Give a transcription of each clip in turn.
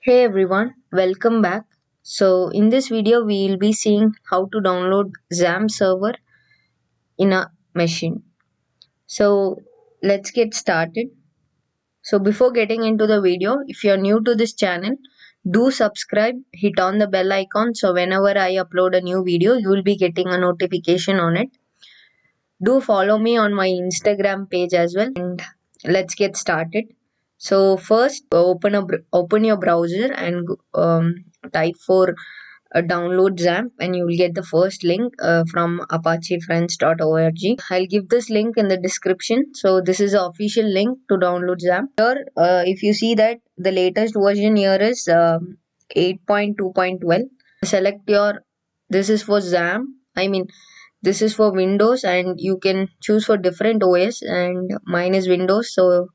Hey everyone, welcome back. So in this video we will be seeing how to download XAMPP server in a machine. So let's get started. So before getting into the video, if you are new to this channel, do subscribe, hit on the bell icon so whenever I upload a new video, you will be getting a notification on it. Do follow me on my Instagram page as well, and let's get started. So first open your browser and type for download XAMPP and you will get the first link from apachefriends.org. I'll give this link in the description. So this is the official link to download XAMPP. Here if you see that the latest version here is 8.2.12. Select your, this is for XAMPP, this is for Windows, and you can choose for different OS, and mine is Windows, so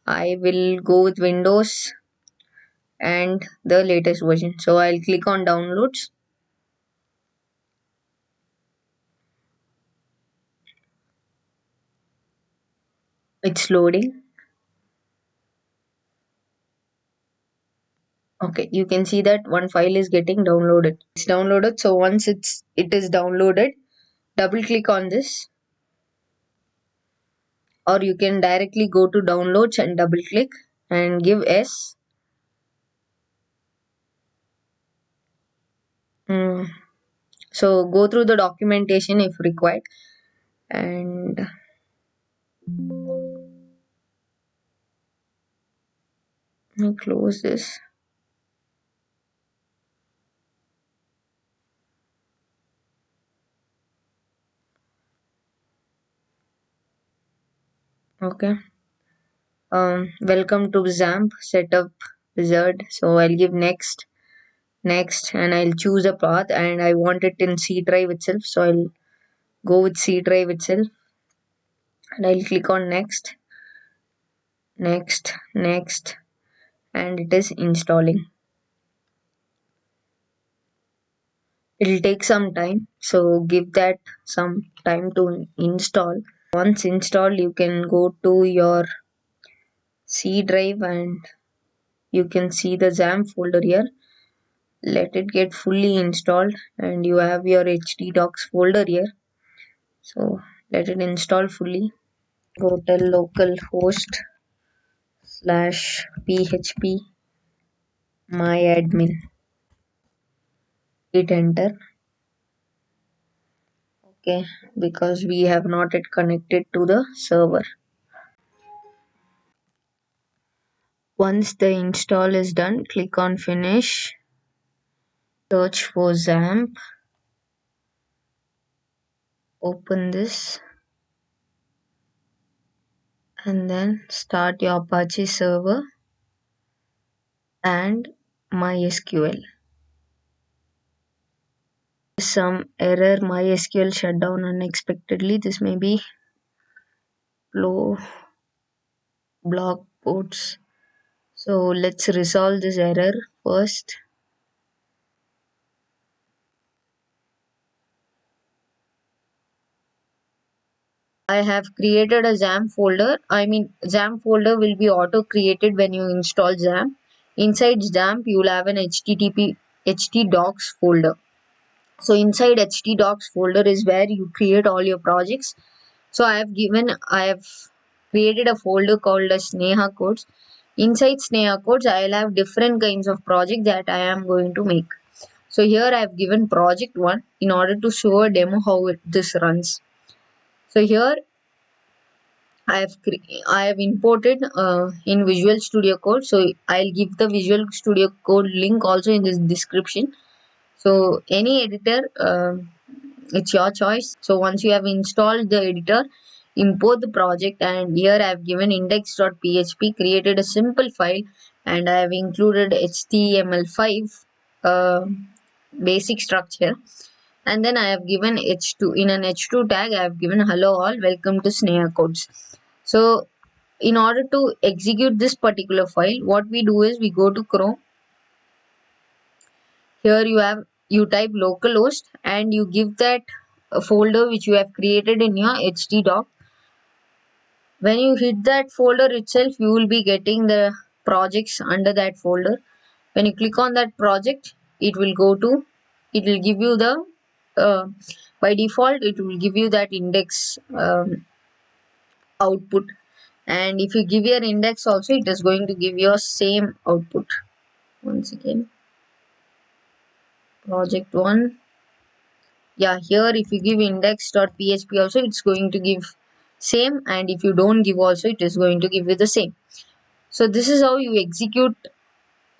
I will go with Windows and the latest version. So I'll click on downloads. It's loading. Okay, you can see that one file is getting downloaded. It's downloaded. So once it is downloaded, double click on this, or you can directly go to downloads and double click and give S. So go through the documentation if required, and let me close this. Okay. Welcome to XAMPP Setup Wizard. So I'll give next, and I'll choose a path, and I want it in C drive itself. So I'll go with C drive itself, and I'll click on next, and it is installing. It'll take some time, so give that some time to install. Once installed, you can go to your C drive and you can see the XAMPP folder here. Let it get fully installed and you have your htdocs folder here. So let it install fully. Go to localhost /phpMyAdmin. Hit enter. Okay, because we have not yet connected to the server. Once the install is done, click on finish. Search for XAMPP. Open this. And then start your Apache server and MySQL. Some error, MySQL shut down unexpectedly. This may be low block ports. So let's resolve this error first. I have created a XAMPP folder. XAMPP folder will be auto created when you install XAMPP. Inside XAMPP, you will have an htdocs folder. So inside htdocs folder is where you create all your projects. So I have created a folder called as Sneha codes. Inside Sneha codes, I will have different kinds of projects that I am going to make. So here I have given project 1 in order to show a demo how this runs. So here I have imported in Visual Studio Code. So I'll give the Visual Studio Code link also in this description. So any editor, it's your choice. So once you have installed the editor, import the project, and here I have given index.php, created a simple file, and I have included HTML5 basic structure, and then I have given h2 in an h2 tag. I have given hello all, welcome to Sneha codes. So in order to execute this particular file, what we do is we go to Chrome. Here you type localhost and you give that folder which you have created in your htdoc. When you hit that folder itself, you will be getting the projects under that folder. When you click on that project, it will give you the uh, by default it will give you that index output, and if you give your index also, it is going to give your same output. Once again, project 1. Yeah, here if you give index.php also, it's going to give same, and if you don't give also, it is going to give you the same. So this is how you execute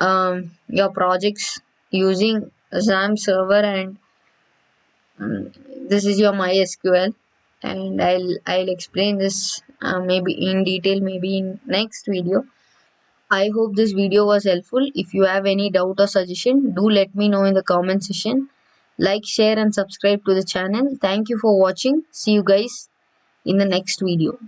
your projects using XAMPP server, and this is your MySQL, and I'll explain this maybe in detail, maybe in next video. I hope this video was helpful. If you have any doubt or suggestion, do let me know in the comment section. Like, share and subscribe to the channel. Thank you for watching. See you guys in the next video.